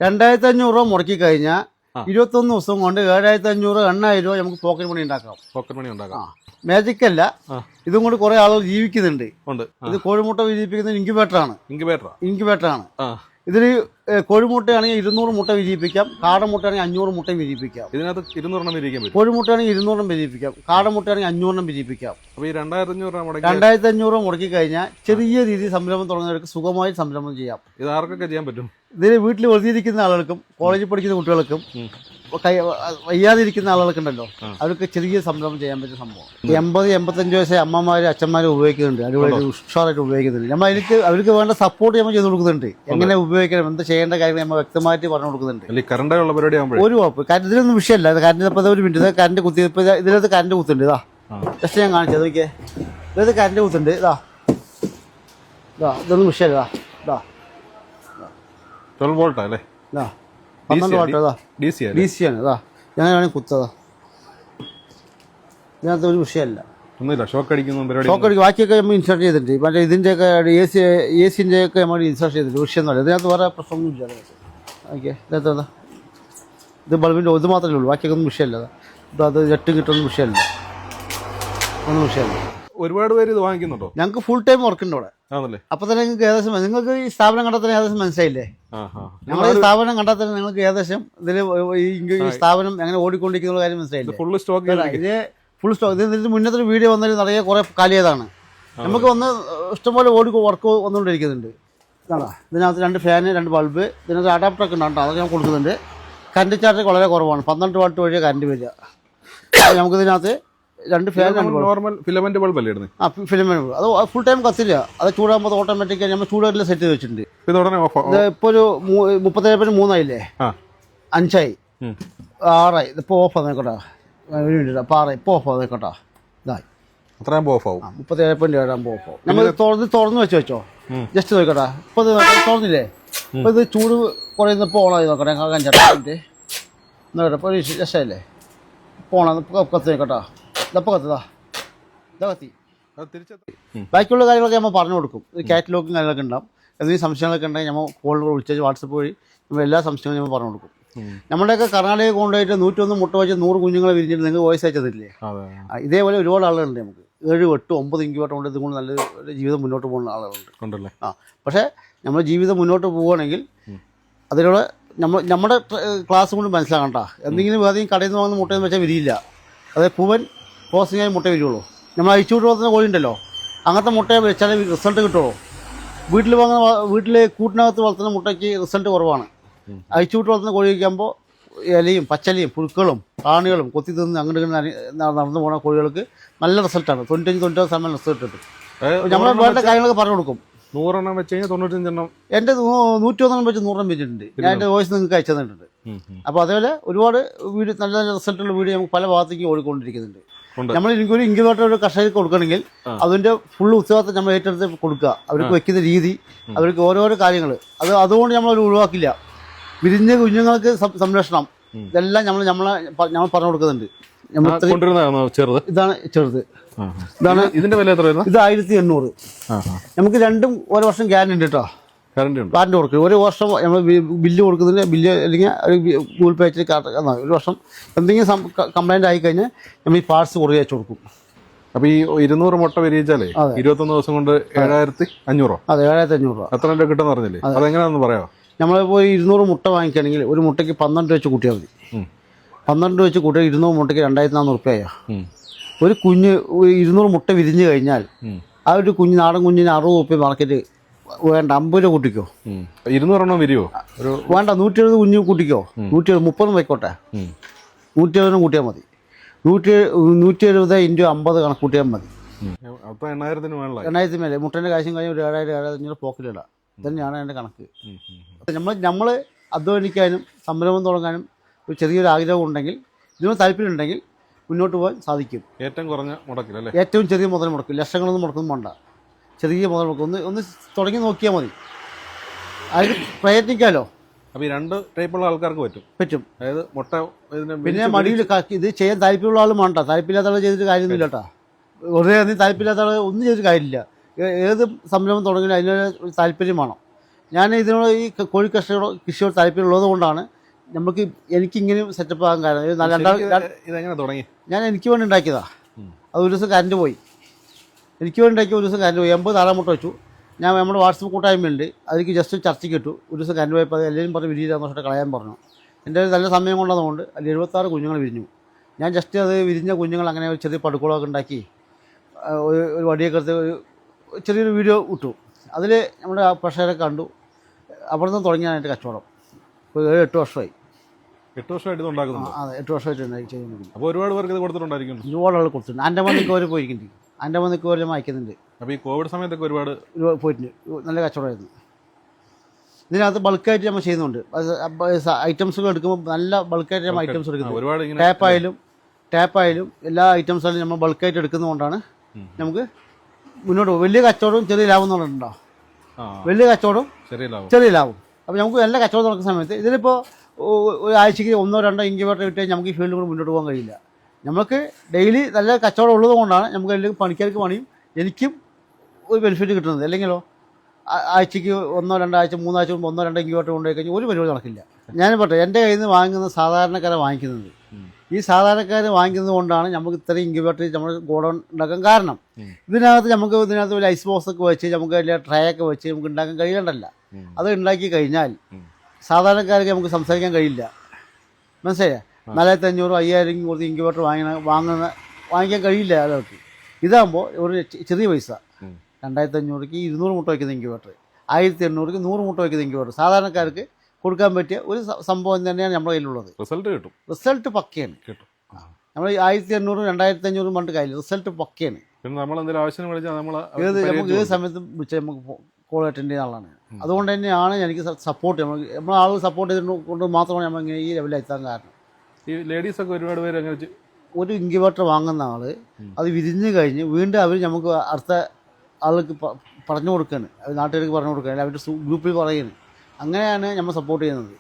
2500 രൂപ മുടക്കി കഴിഞ്ഞാൽ 21 ദിവസം കൊണ്ട് 7500 8,000 രൂപ നമുക്ക് പോക്കറ്റ് മണി ഉണ്ടാക്കാം. പോക്കറ്റ് മണി ഉണ്ടാക്കാം. മാജിക് അല്ല, ഇതും കൊണ്ട് കുറെ ആളുകൾ ജീവിക്കുന്നുണ്ട്. ഇത് കോഴിമുട്ട വിരിയിപ്പിക്കുന്ന ഇൻക്യുബേറ്റർ ആണ്. ഇതിൽ കോഴിമുട്ടയാണെങ്കിൽ 200 മുട്ട വിരിയിപ്പിക്കാം, കാടമുട്ടയാണെങ്കിൽ 500 മുട്ട വിരിയിപ്പിക്കാം. ഇതിനകത്ത് 200 വിരിയിക്കാൻ പറ്റും. കോഴിമുട്ടയാണെങ്കിൽ 200 വിരിയിപ്പിക്കാം, കാടമുട്ടയാണെങ്കിൽ 500 വിരിയിപ്പിക്കാം. അപ്പോൾ ഈ 2500 രൂപ മുടക്കി കഴിഞ്ഞാൽ ചെറിയ രീതിയിൽ സംരംഭം തുടങ്ങുന്നവർക്ക് സുഖമായി സംരംഭം ചെയ്യാം. ഇത് ആർക്കൊക്കെ ചെയ്യാൻ പറ്റും? ഇതിൽ വീട്ടിൽ വെറുതെയിരിക്കുന്ന ആളുകൾക്കും കോളേജിൽ പഠിക്കുന്ന കുട്ടികൾക്കും വയ്യാതിരിക്കുന്ന ആളുകൾക്കുണ്ടല്ലോ, അവർക്ക് ചെറിയ സംരംഭം ചെയ്യാൻ പറ്റിയ സംഭവം. 80-85 വയസ്സേ അമ്മമാരും അച്ഛന്മാരും ഉപയോഗിക്കുന്നുണ്ട്, അടിപൊളി ഉഷാറായിട്ട് ഉപയോഗിക്കുന്നുണ്ട്. നമ്മൾ അവർക്ക് വേണ്ട സപ്പോർട്ട് നമ്മൾ ചെയ്ത് കൊടുക്കുന്നുണ്ട്. എങ്ങനെ ഉപയോഗിക്കണം, എന്ത് ചെയ്യേണ്ട കാര്യങ്ങൾ നമ്മൾ വ്യക്തമായിട്ട് പറഞ്ഞു കൊടുക്കുന്നുണ്ട്. ഒരു കുഴപ്പം കാരണം ഇതിലൊന്നും വിഷയമല്ല. കറണ്ട് ഒരു മിനിറ്റ്, കറണ്ട് കുത്തി ഇതിനകത്ത് കറണ്ട് കുത്തുണ്ട്. ഇതാ ജസ്റ്റ് ഞാൻ കാണിച്ചത് നോക്കിയേ, ഇതിനകത്ത് കറണ്ട് കുത്തുണ്ട്. ഇതൊന്നും വിഷയമല്ല. 12 വോൾട്ടാ അല്ലേ? 12 വാട്ട്. ഡി സി ആണ്. ഞാൻ വേണമെങ്കിൽ കുത്തതാ, ഇതിനകത്ത് ഒരു വിഷയമല്ല. ഷോക്ക് അടിക്കും. ബാക്കിയൊക്കെ നമ്മൾ ഇൻസ്റ്റാൾ ചെയ്തിട്ടുണ്ട്. മറ്റേ ഇതിൻ്റെയൊക്കെ എ സിൻ്റെ ഒക്കെ നമ്മൾ ഇൻസ്റ്റാൾ ചെയ്തിട്ടുണ്ട്. വിഷയമൊന്നുമില്ല, ഇതിനകത്ത് വേറെ പ്രശ്നമൊന്നും ഇല്ല. ഓക്കെ, ഇതിനകത്ത് ഇത് ബൾബിൻ്റെ ഇത് മാത്രമേ ഉള്ളൂ, ബാക്കിയൊക്കെ ഒന്നും വിഷയമല്ല. അത് ജെട്ട് കിട്ടുന്ന വിഷയമല്ല, ഒന്നും വിഷയമല്ല. ഒരുപാട് പേര് ഇത് വാങ്ങിക്കുന്നുണ്ടോ? ഞങ്ങൾക്ക് ഫുൾ ടൈം വർക്ക് ഉണ്ട് ഇവിടെ. അപ്പൊ തന്നെ നിങ്ങൾക്ക് ഏകദേശം നിങ്ങൾക്ക് ഈ സ്ഥാപനം കണ്ടാൽ തന്നെ ഏകദേശം മനസ്സിലായില്ലേ? ഞങ്ങൾ ഈ സ്ഥാപനം കണ്ടാൽ തന്നെ നിങ്ങൾക്ക് ഏകദേശം ഇതിൽ ഈ സ്ഥാപനം എങ്ങനെ ഓടിക്കൊണ്ടിരിക്കുന്ന കാര്യം മനസ്സിലായില്ലേ? ഇത് ഫുൾ സ്റ്റോക്ക്. ഇതിന് മുന്നത്തെ ഒരു വീഡിയോ വന്നതിൽ നിറയെ കുറെ കാലിയതാണ്. നമുക്ക് വന്ന് ഇഷ്ടംപോലെ വർക്ക് വന്നുകൊണ്ടിരിക്കുന്നുണ്ട്. ഇതിനകത്ത് 2 ഫാന്, 2 ബൾബ്, ഇതിനകത്ത് അഡാപ്റ്ററൊക്കെ ഉണ്ടാകും, അതൊക്കെ ഞാൻ കൊടുക്കുന്നുണ്ട്. കറണ്ട് ചാർജ് വളരെ കുറവാണ്, 12 വാട്ട് വഴിയാണ് കറണ്ട് വരിക. നമുക്കിതിനകത്ത് 2 ഫാൻ, നോർമൽ ഫിലമെന്റ് ബൾബ് അല്ലേ ഇടുന്നത്? Filament bulb. അത് ഫുൾ ടൈം കത്തില്ല, അത് ചൂടാകുമ്പോൾ ഓട്ടോമാറ്റിക്കായി നമ്മൾ ചൂടാറിൽ സെറ്റ് ചെയ്ത് വെച്ചിട്ടുണ്ട്. ഇപ്പോൾ ഒരു 37.3 ആയില്ലേ, 5 ആയി, 6 ആയി. ഇപ്പോൾ ഓഫ് ആയിക്കോട്ടെ, അപ്പോൾ 6 ഇപ്പോൾ ഓഫ് ആയിക്കോട്ടെ. ഇതായി അത്രയും ഓഫ് ആവും. 37.7 ആകുമ്പോൾ ഓഫ് ആവും. നമ്മൾ തുറന്ന് വെച്ചോ, ജസ്റ്റ് നോക്കട്ടെ. ഇപ്പോൾ ഇത് തുറന്നില്ലേ, ഇപ്പോൾ ഇത് ചൂട് കുറയുന്നപ്പോൾ ഓണായി നോക്കട്ടെ. കഞ്ചാട്ട് നോക്കട്ടെ, ഇപ്പോൾ ഒരു രസമല്ലേ? ഇപ്പോൾ ഓണാ കത്തി നോക്കട്ടോ. ഇതപ്പോൾ കത്തതാ, ഇതാ കത്തി. ബാക്കിയുള്ള കാര്യങ്ങളൊക്കെ നമ്മൾ പറഞ്ഞു കൊടുക്കും. കാറ്റലോഗും കാര്യങ്ങളൊക്കെ ഉണ്ടാവും. എന്തെങ്കിലും സംശയങ്ങളൊക്കെ ഉണ്ടെങ്കിൽ നമ്മൾ കോളിൽ വിളിച്ച് വാട്സപ്പ് വഴി നമ്മൾ എല്ലാ സംശയങ്ങളും നമ്മൾ പറഞ്ഞു കൊടുക്കും. നമ്മുടെയൊക്കെ കർണാടക കൊണ്ടുപോയിട്ട് 101 മുട്ട വെച്ച് 100 കുഞ്ഞുങ്ങളെ വിരിഞ്ഞിട്ട് നിങ്ങൾ വോയിസ് അയച്ചതില്ലേ? ഇതേപോലെ ഒരുപാട് ആളുകളുണ്ട്. നമുക്ക് 7, 8, 9 ഇൻക്യുബേറ്റർ കൊണ്ട് ഇതുകൊണ്ട് നല്ലൊരു ജീവിതം മുന്നോട്ട് പോകുന്ന ആളുകളുണ്ട്. പക്ഷേ നമ്മൾ ജീവിതം മുന്നോട്ട് പോവുകയാണെങ്കിൽ അതിലൂടെ നമ്മുടെ ക്ലാസ് കൊണ്ട് മനസ്സിലാക്കണ്ട. എന്തെങ്കിലും ഏതെങ്കിലും കടയിൽ നിന്ന് വാങ്ങുന്ന മുട്ടയെന്ന് വെച്ചാൽ വിരിയില്ല. അത് പൂവൻ പ്രോസസ്സിംഗ് ആയി മുട്ട വിരിയുള്ളൂ. നമ്മൾ അഴിച്ചുവിട്ട് വളർത്തുന്ന കോഴി ഉണ്ടല്ലോ, അങ്ങനത്തെ മുട്ടയെ വെച്ചാൽ റിസൾട്ട് കിട്ടുള്ളൂ. വീട്ടിൽ കൂട്ടിനകത്ത് വളർത്തുന്ന മുട്ടയ്ക്ക് റിസൾട്ട് കുറവാണ്. അഴിച്ചുവിട്ട് വളർത്തുന്ന കോഴി വയ്ക്കുമ്പോൾ ഇലയും പച്ചലയും പുഴുക്കളും പ്രാണികളും കൊത്തി തിന്ന് അങ്ങോട്ട് നടന്നു പോകുന്ന കോഴികൾക്ക് നല്ല റിസൾട്ടാണ്. 95-96% റിസൾട്ട് കിട്ടും. നമ്മൾ വേണ്ട കാര്യങ്ങളൊക്കെ പറഞ്ഞു കൊടുക്കും. 100 വെച്ച് കഴിഞ്ഞാൽ 95 എൻ്റെ 101 വെച്ച് 100 വെച്ചിട്ടുണ്ട്. ഞാൻ എൻ്റെ വോയിസ് നിങ്ങൾക്ക് അയച്ചു തന്നിട്ടുണ്ട്. അപ്പോൾ അതേപോലെ ഒരുപാട് വീഡിയോ, നല്ല നല്ല റിസൾട്ടുള്ള വീഡിയോ നമുക്ക് പല ഭാഗത്തേക്ക് ഓടിക്കൊണ്ടിരിക്കുന്നുണ്ട്. നമ്മൾ എനിക്കൊരു ഇൻക്യുബേറ്റർ ഒരു കർഷകർക്ക് കൊടുക്കണമെങ്കിൽ അതിൻ്റെ ഫുൾ ഉത്തരവാദിത്തം നമ്മൾ ഏറ്റെടുത്ത് കൊടുക്കുക. അവർക്ക് വെക്കുന്ന രീതി, അവർക്ക് ഓരോരോ കാര്യങ്ങൾ, അതുകൊണ്ട് നമ്മൾ ഒഴിവാക്കില്ല. വിരിഞ്ഞ കുഞ്ഞുങ്ങൾക്ക് സംരക്ഷണം, ഇതെല്ലാം നമ്മൾ പറഞ്ഞു കൊടുക്കുന്നുണ്ട്. ഇതാണ് ചെറുത്. ഇതിന്റെ വില എത്ര? ഇത് 1800. നമുക്ക് രണ്ടും ഒരു വർഷം ഗ്യാരണ്ടി ഉണ്ട് കേട്ടോ. വാറണ്ടി കൊടുക്കും. ഒരു വർഷം നമ്മൾ ബില്ല് കൊടുക്കുന്നതിന് ബില്ല് അല്ലെങ്കിൽ ഗൂഗിൾ പേ അയച്ചിട്ട് ഒരു വർഷം എന്തെങ്കിലും കംപ്ലൈൻറ്റ് ആയിക്കഴിഞ്ഞാൽ നമ്മൾ ഈ പാർട്സ് കുറേ അയച്ചു കൊടുക്കും. അപ്പോൾ ഈ 200 മുട്ട വിരിയിച്ചാലേ 21 ദിവസം കൊണ്ട് 7,500. അതെ, 7,500 രൂപ. എത്ര രൂപ കിട്ടുമെന്ന് പറഞ്ഞില്ലേ? അതെങ്ങനെയാണെന്ന് പറയാമോ? നമ്മളിപ്പോൾ 200 മുട്ട വാങ്ങിക്കുകയാണെങ്കിൽ ഒരു മുട്ടയ്ക്ക് 12 വെച്ച് കൂട്ടിയാൽ മതി. 12 വെച്ച് കൂട്ടിയാൽ 200 മുട്ടയ്ക്ക് 2,400 രൂപയാ. ഒരു കുഞ്ഞ് 200 മുട്ട വിരിഞ്ഞു കഴിഞ്ഞാൽ ആ ഒരു നാടൻ കുഞ്ഞിന് 60 രൂപ മാർക്കറ്റ് വേണ്ട, 50 രൂപ കൂട്ടിക്കോ. 200 വിരിയോ? വേണ്ട, 170 കുഞ്ഞ് കൂട്ടിക്കോ. 130 വയ്ക്കോട്ടെ, 170 കൂട്ടിയാൽ മതി. 170 × 50 കണക്ക് കൂട്ടിയാൽ മതി. 8,000 മേലെ മുട്ടേൻ്റെ കാശും കഴിഞ്ഞ് ഒരു 7,000-7,500 പോക്കറ്റിലിടാം. തന്നെയാണ് എൻ്റെ കണക്ക്. നമ്മൾ അധ്വാനിക്കാനും സംരംഭം തുടങ്ങാനും ഒരു ചെറിയൊരു ആഗ്രഹം ഉണ്ടെങ്കിൽ, ഇതിനോട് താല്പര്യം ഉണ്ടെങ്കിൽ മുന്നോട്ട് പോകാൻ സാധിക്കും. ഏറ്റവും കുറഞ്ഞ മുടക്കില്ല, ഏറ്റവും ചെറിയ മുതൽ മുടക്കും. ലക്ഷങ്ങളൊന്നും മുടക്കൊന്നും വേണ്ട, ചെറിയ മുതൽ മുടക്കും. ഒന്ന് തുടങ്ങി നോക്കിയാൽ മതി, അതിന് പ്രയത്നിക്കാമല്ലോ. അപ്പോൾ ഈ 2 ടൈപ്പുള്ള ആൾക്കാർക്ക് പറ്റും. അതായത് മുട്ട പിന്നെ മടിയിൽ ഇത് ചെയ്യാൻ താല്പര്യമുള്ള ആളും വേണ്ട. താല്പര്യമില്ലാത്ത ആൾ ചെയ്തിട്ട് കാര്യമൊന്നുമില്ല കേട്ടോ. വെറുതെ താല്പര്യമില്ലാത്ത ആൾ ഒന്നും ചെയ്തിട്ട് കാര്യമില്ല. ഏത് സംരംഭം തുടങ്ങിയാലും അതിനൊരു താല്പര്യം വേണം. ഞാൻ ഇതിനോട് ഈ കോഴി കൃഷിയോട് താല്പര്യമുള്ളത് കൊണ്ടാണ് എനിക്കിങ്ങനെയും സെറ്റപ്പ് ആകാൻ കാരണം. ഇതെങ്ങനെ തുടങ്ങി? ഞാൻ എനിക്ക് വേണ്ടി ഉണ്ടാക്കിയതാ. അത് ഒരു ദിവസം കറണ്ട് പോയി. എനിക്ക് വേണ്ടി ഉണ്ടാക്കിയ ഒരു ദിവസം കറണ്ട് പോയി. 80 താറാമുട്ട വെച്ചു. ഞാൻ നമ്മുടെ വാട്സപ്പ് കൂട്ടായ്മയുണ്ട്, അതിലേക്ക് ജസ്റ്റ് ചർച്ചയ്ക്ക് ഇട്ടു. ഒരു ദിവസം കറണ്ട് പോയപ്പോൾ അത് എല്ലാവരും പറഞ്ഞ് വിരിയില്ലാന്ന് പറഞ്ഞിട്ട് കളയാൻ പറഞ്ഞു. എൻ്റെ ഒരു നല്ല സമയം കൊണ്ടതുകൊണ്ട് അതിൽ 76 കുഞ്ഞുങ്ങൾ വിരിഞ്ഞു. ഞാൻ ജസ്റ്റ് അത് വിരിഞ്ഞ കുഞ്ഞുങ്ങൾ അങ്ങനെ ഒരു ചെറിയ പടുക്കുളമൊക്കെ ഉണ്ടാക്കി ഒരു വടിയൊക്കെ എടുത്ത് ചെറിയൊരു വീഡിയോ ഇട്ടു. അതിൽ നമ്മുടെ പ്രഷറെ കണ്ടു. അവിടെ നിന്ന് തുടങ്ങിയാണ് എൻ്റെ കച്ചവടം. ഇപ്പോൾ 7-8 വർഷമായി. 8 വർഷമായിട്ട് ഇത് ഉണ്ടാക്കുന്നുണ്ട്? അതെ, 8 വർഷമായിട്ട് ചെയ്യുന്നുണ്ട്. അപ്പോൾ ഒരുപാട് പേർക്ക് ഇത് കൊടുത്തിട്ടുണ്ടായിരിക്കും? ഒരുപാട് ആൾ കൊടുത്തിട്ടുണ്ട്. Andaman നിക്കോബർ പോയിരിക്കുന്നുണ്ട്. Andaman നിക്കോബർ അയക്കുന്നുണ്ട്. അപ്പോൾ ഈ കോവിഡ് സമയത്തൊക്കെ ഒരുപാട് പോയിട്ടുണ്ട്. നല്ല കച്ചവടമായിരുന്നു. ഇതിനകത്ത് ബൾക്കായിട്ട് നമ്മൾ ചെയ്യുന്നുണ്ട്. ഐറ്റംസുകൾ എടുക്കുമ്പോൾ നല്ല ബൾക്കായിട്ട് നമ്മൾ ഐറ്റംസ് എടുക്കുന്നത്. ടാപ്പായാലും എല്ലാ ഐറ്റംസുകളും നമ്മൾ ബൾക്കായിട്ട് എടുക്കുന്നതുകൊണ്ടാണ് നമുക്ക് മുന്നോട്ട് പോകും. വലിയ കച്ചവടവും ചെറിയ ലാഭം എന്നുള്ളതുണ്ടോ? വലിയ കച്ചവടവും ചെറിയ ലാഭം. അപ്പോൾ നമുക്ക് നല്ല കച്ചവടം നടക്കുന്ന സമയത്ത് ഇതിലിപ്പോൾ ഒരു ആഴ്ചയ്ക്ക് 1-2 ഇൻക്യുബേറ്റർ കിട്ടിയാൽ നമുക്ക് ഈ ഫീൽഡിൽ കൂടെ മുന്നോട്ട് പോകാൻ കഴിയില്ല. നമുക്ക് ഡെയിലി നല്ല കച്ചവടം ഉള്ളത് കൊണ്ടാണ് നമുക്ക് അല്ലെങ്കിൽ പണിക്കാർക്ക് പണിയും എനിക്കും ഒരു ബെനിഫിറ്റ് കിട്ടുന്നത്. അല്ലെങ്കിലോ ആഴ്ചയ്ക്ക് 1-2 ആഴ്ച 3 ആഴ്ച മുമ്പ് 1-2 ഇൻക്യുബേറ്റർ കൊണ്ടുപോയി കഴിഞ്ഞാൽ ഒരു പരിപാടി നടക്കില്ല. ഞാൻ പറട്ടെ, എൻ്റെ കയ്യിൽ നിന്ന് വാങ്ങുന്ന സാധാരണക്കാരെ വാങ്ങിക്കുന്നത്. ഈ സാധാരണക്കാർ വാങ്ങിക്കുന്നത് കൊണ്ടാണ് നമുക്ക് ഇത്രയും ഇൻക്യുബേറ്റർ നമ്മൾ ഗോഡൗൺ ഉണ്ടാക്കാൻ കാരണം. ഇതിനകത്ത് ഒരു ഐസ് ബോക്സ് ഒക്കെ വെച്ച് നമുക്ക് വലിയ ട്രേ ഒക്കെ വെച്ച് നമുക്ക് ഉണ്ടാക്കാൻ കഴിയണ്ടല്ല. അത് ഉണ്ടാക്കി കഴിഞ്ഞാൽ സാധാരണക്കാർക്ക് നമുക്ക് സംസാരിക്കാൻ കഴിയില്ല. മനസ്സിലായോ? 4500-5000 കൊടുത്ത് ഇൻക്യുബേറ്റർ വാങ്ങിക്കാൻ കഴിയില്ല ആളുകൾക്ക്. ഇതാകുമ്പോൾ ഒരു ചെറിയ പൈസ 2500-ക്ക് 200 മുട്ട വയ്ക്കുന്ന ഇൻക്യുബേറ്റർ, 1800-ക്ക് 100 മുട്ട വയ്ക്കുന്ന ഇൻക്യുബേറ്റർ സാധാരണക്കാർക്ക് കൊടുക്കാൻ പറ്റിയ ഒരു സംഭവം തന്നെയാണ് നമ്മുടെ കയ്യിലുള്ളത്. റിസൾട്ട് പക്കയാണ്. നമ്മൾ 1800-2500 പറഞ്ഞിട്ട് കാര്യമില്ല. റിസൾട്ട് പക്കയാണ്. നമുക്ക് ഏത് സമയത്തും വിളിച്ചാൽ നമുക്ക് കോൾ അറ്റൻഡ് ചെയ്യുന്ന ആളാണ്. അതുകൊണ്ട് തന്നെയാണ് എനിക്ക് സപ്പോർട്ട് നമ്മളെ ആളുകൾ സപ്പോർട്ട് ചെയ്തുകൊണ്ട് മാത്രമാണ് നമ്മൾ ഇങ്ങനെ ഈ ലെവലിൽ എത്താൻ കാരണം. ഈ ലേഡീസൊക്കെ ഒരുപാട് പേര് അങ്ങനെ ഒരു ഇൻക്യുബേറ്റർ വാങ്ങുന്ന ആള് അത് വിരിഞ്ഞ് കഴിഞ്ഞ് വീണ്ടും അവർ നമുക്ക് അടുത്ത ആൾക്ക് പറഞ്ഞു കൊടുക്കുകയാണ്, നാട്ടുകാർക്ക് പറഞ്ഞു കൊടുക്കുകയാണ്, അവരുടെ ഗ്രൂപ്പിൽ പറയുകയാണ്. അങ്ങനെയാണ് നമ്മൾ സപ്പോർട്ട് ചെയ്യുന്നത്.